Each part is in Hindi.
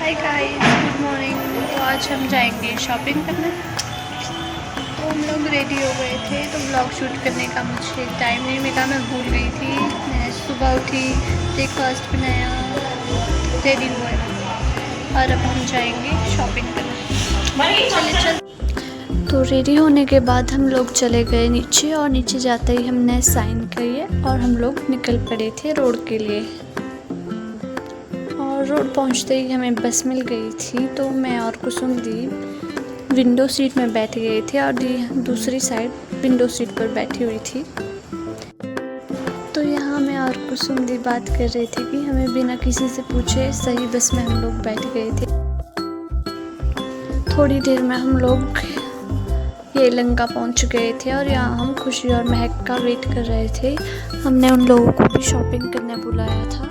Hi guys, good morning. तो आज हम जाएंगे शॉपिंग करने। तो हम लोग रेडी हो गए थे, तो व्लॉग शूट करने का मुझे टाइम नहीं मिला, मैं भूल गई थी। मैं सुबह उठी, ब्रेकफास्ट बनाया, रेडी हुए और अब हम जाएंगे शॉपिंग करने। चले चल। तो रेडी होने के बाद हम लोग चले गए नीचे, और नीचे जाते ही हमने साइन किए और हम लोग निकल पड़े थे रोड के लिए। और रोड पहुंचते ही हमें बस मिल गई थी, तो मैं और कुसुम दी विंडो सीट में बैठ गए थे और दी दूसरी साइड विंडो सीट पर बैठी हुई थी। तो यहाँ मैं और कुसुम दी बात कर रहे थे कि हमें बिना किसी से पूछे सही बस में हम लोग बैठ गए थे। थोड़ी देर में हम लोग ये लंका पहुँच गए थे और यहाँ हम खुशी और महक का वेट कर रहे थे। हमने उन लोगों को भी शॉपिंग करने बुलाया था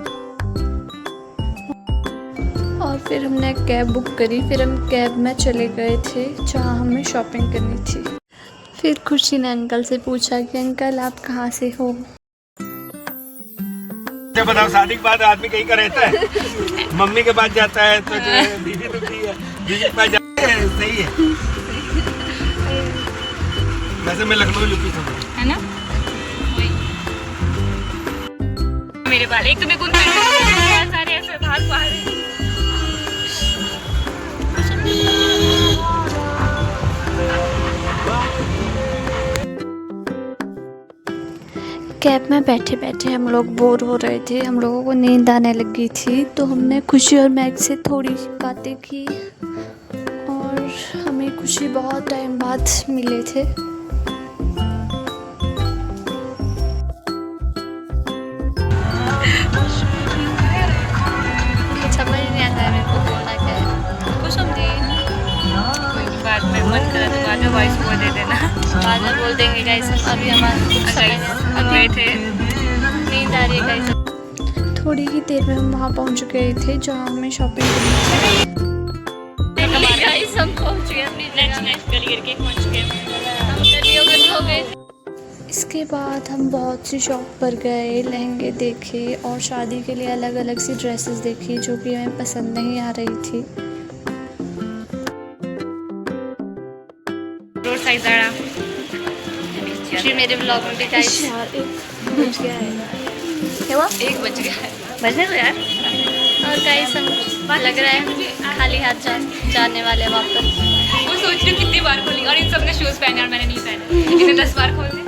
और फिर हमने कैब बुक करी। फिर हम कैब में चले गए थे जहाँ हमें शॉपिंग करनी थी। फिर खुशी ने अंकल से पूछा कि अंकल आप कहाँ से हो। बताओ, शादी के बाद आदमी कहीं का रहता है, मम्मी के पास जाता है तो जो है बीवी दुखी है, बीवी के पास जाता है, सही है। वैसे मैं लखनऊ यूपी से हूँ, है ना? मेरे बाल एक तो मैं कौन सारे ऐसे भाग पा रहे। कैब में बैठे बैठे हम लोग बोर हो रहे थे, हम लोगों को नींद आने लगी थी। तो हमने खुशी और मैग से थोड़ी बातें की और हमें खुशी बहुत टाइम बाद मिले थे। समझ नहीं आता है मेरे को बोलना क्या है। कुछ समझी कोई बात में मन करा तो बाद में वॉइस को दे देना, बाद में बोल देंगे गाइस। अभी हमारे गए थे, नींद आ रही है गाइस। थोड़ी ही देर में हम वहाँ पहुँच गए थे जहाँ हमें शॉपिंग करनी थी। गाइस हम पहुँच गए अपनी गली करके पहुंच गए। हम गलियों में हो गए। इसके बाद हम बहुत सी शॉप पर गए, लहंगे देखे और शादी के लिए अलग अलग सी ड्रेसेस देखी जो कि हमें पसंद नहीं आ रही थी। रोड साइड जाड़ा जी मेरे ब्लॉग में भी गाइस 1 बज गया है। क्या हुआ? 1 बज गया है। बजने दो यार। और गाइस हम लग रहा है खाली हाथ जाने वाले हैं वापस। वो सोच रही हूँ कितनी बार खोली और इन सब ने शूज पहने और मैंने नहीं पहने, इन्हें 10 बार खोल दिए।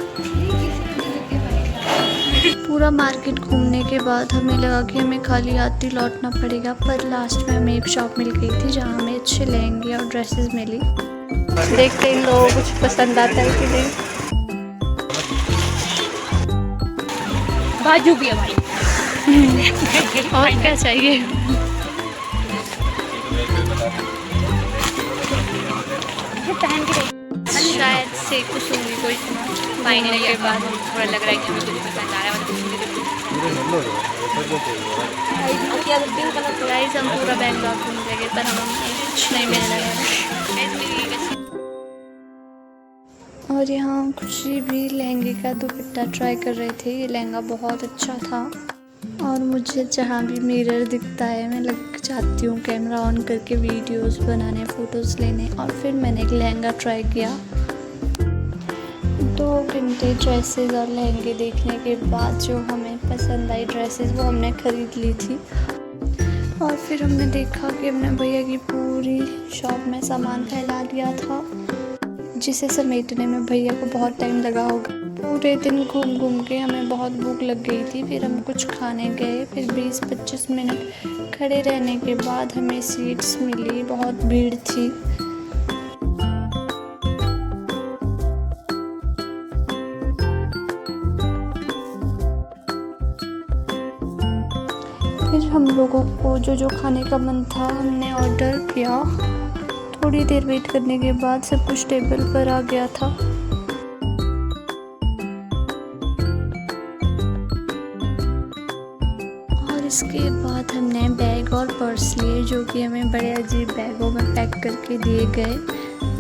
पूरा मार्केट घूमने के बाद हमें लगा कि हमें खाली हाथ ही लौटना पड़ेगा, पर लास्ट में हमें एक शॉप मिल गई थी जहाँ हमें अच्छे लहंगे और ड्रेसेस मिली। देखते इन लोगों को कुछ पसंद आता है कि नहीं। बाजू भी है भाई। और क्या चाहिए। शायद से कुछ होंगी कोई फाइनल के बाद थोड़ा लग रहा है कि मुझे कुछ पसंद आ रहा है। गाइस हम पूरा बैंगलोर घूमने लगे पर हमें कुछ नहीं मिलने लगा। और यहाँ खुशी भी लहंगे का दुपट्टा ट्राई कर रहे थे। ये लहंगा बहुत अच्छा था और मुझे जहाँ भी मिरर दिखता है मैं लग जाती हूँ कैमरा ऑन करके वीडियोस बनाने, फ़ोटोज़ लेने। और फिर मैंने एक लहंगा ट्राई किया। 2 घंटे ड्रेसेस और लहंगे देखने के बाद जो हमें पसंद आई ड्रेसेस वो हमने ख़रीद ली थी। और फिर हमने देखा कि हमने भैया की पूरी शॉप में सामान फैला दिया था, जिसे समेटने में भैया को बहुत टाइम लगा होगा। पूरे दिन घूम घूम के हमें बहुत भूख लग गई थी। फिर हम कुछ खाने गए। फिर 20-25 मिनट खड़े रहने के बाद हमें सीट्स मिली। बहुत भीड़ थी। फिर हम लोगों को जो खाने का मन था हमने ऑर्डर किया। थोड़ी देर वेट करने के बाद सब कुछ टेबल पर आ गया था। और इसके बाद हमने बैग और पर्स लिए जो कि हमें बड़े अजीब बैगों में पैक करके दिए गए।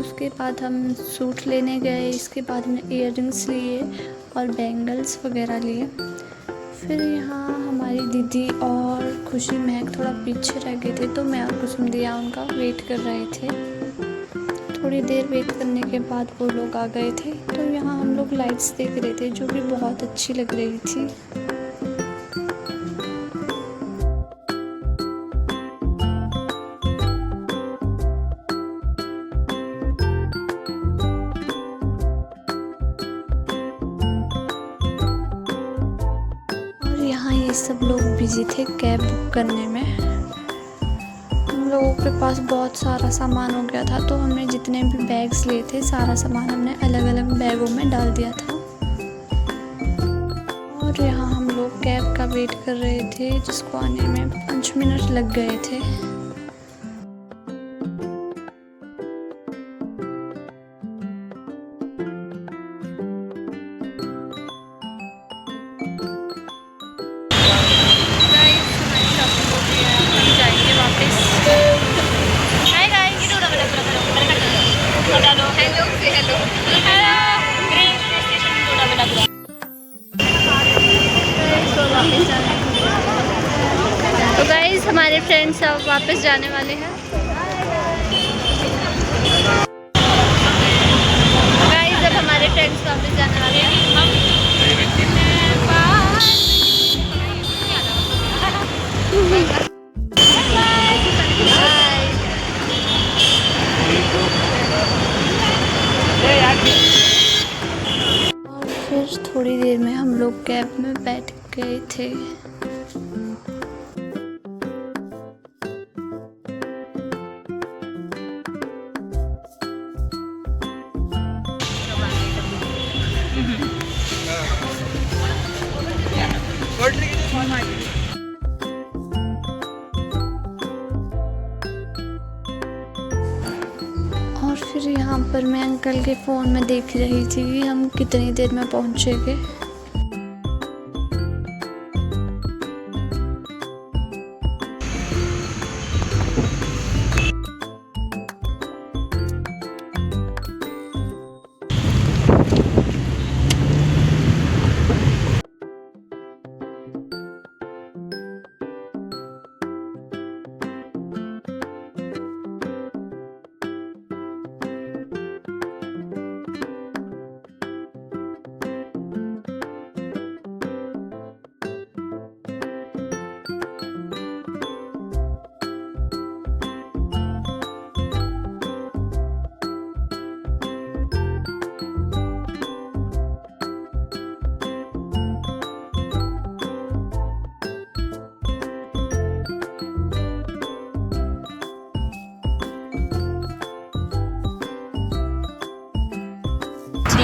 उसके बाद हम सूट लेने गए। इसके बाद हमने इयररिंग्स लिए और बैंगल्स वगैरह लिए। फिर यहाँ हमारे हमारी दीदी और खुशी महक थोड़ा पीछे रह गए थे, तो मैं और कुसुम दिया उनका वेट कर रहे थे। थोड़ी देर वेट करने के बाद वो लोग आ गए थे। तो यहाँ हम लोग लाइट्स देख रहे थे जो कि बहुत अच्छी लग रही थी। यहाँ ये सब लोग बिजी थे कैब बुक करने में। हम लोगों के पास बहुत सारा सामान हो गया था, तो हमने जितने भी बैग्स लिए थे सारा सामान हमने अलग अलग बैगों में डाल दिया था। और यहाँ हम लोग कैब का वेट कर रहे थे, जिसको आने में 5 मिनट लग गए थे। तो गाइस हमारे फ्रेंड्स अब वापस जाने वाले हैं। गाइस अब हमारे फ्रेंड्स वापस जाने वाले हैं। और फिर थोड़ी देर में हम लोग कैब में बैठ गए थे। और फिर यहाँ पर मैं अंकल के फ़ोन में देख रही थी कि हम कितनी देर में पहुँचेंगे।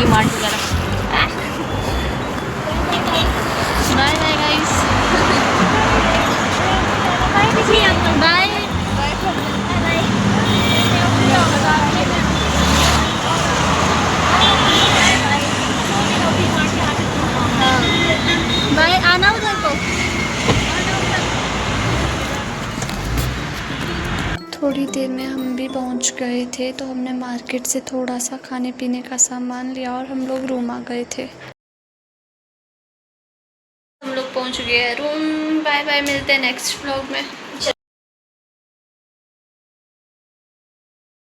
मार्ट वगैरह। Bye bye guys, bye. Bye, आना उधर को। थोड़ी देर में हम भी पहुंच गए थे, तो हमने मार्केट से थोड़ा सा खाने पीने का सामान लिया और हम लोग रूम आ गए थे। हम लोग पहुंच गए हैं रूम। बाय बाय, मिलते हैं नेक्स्ट व्लॉग में।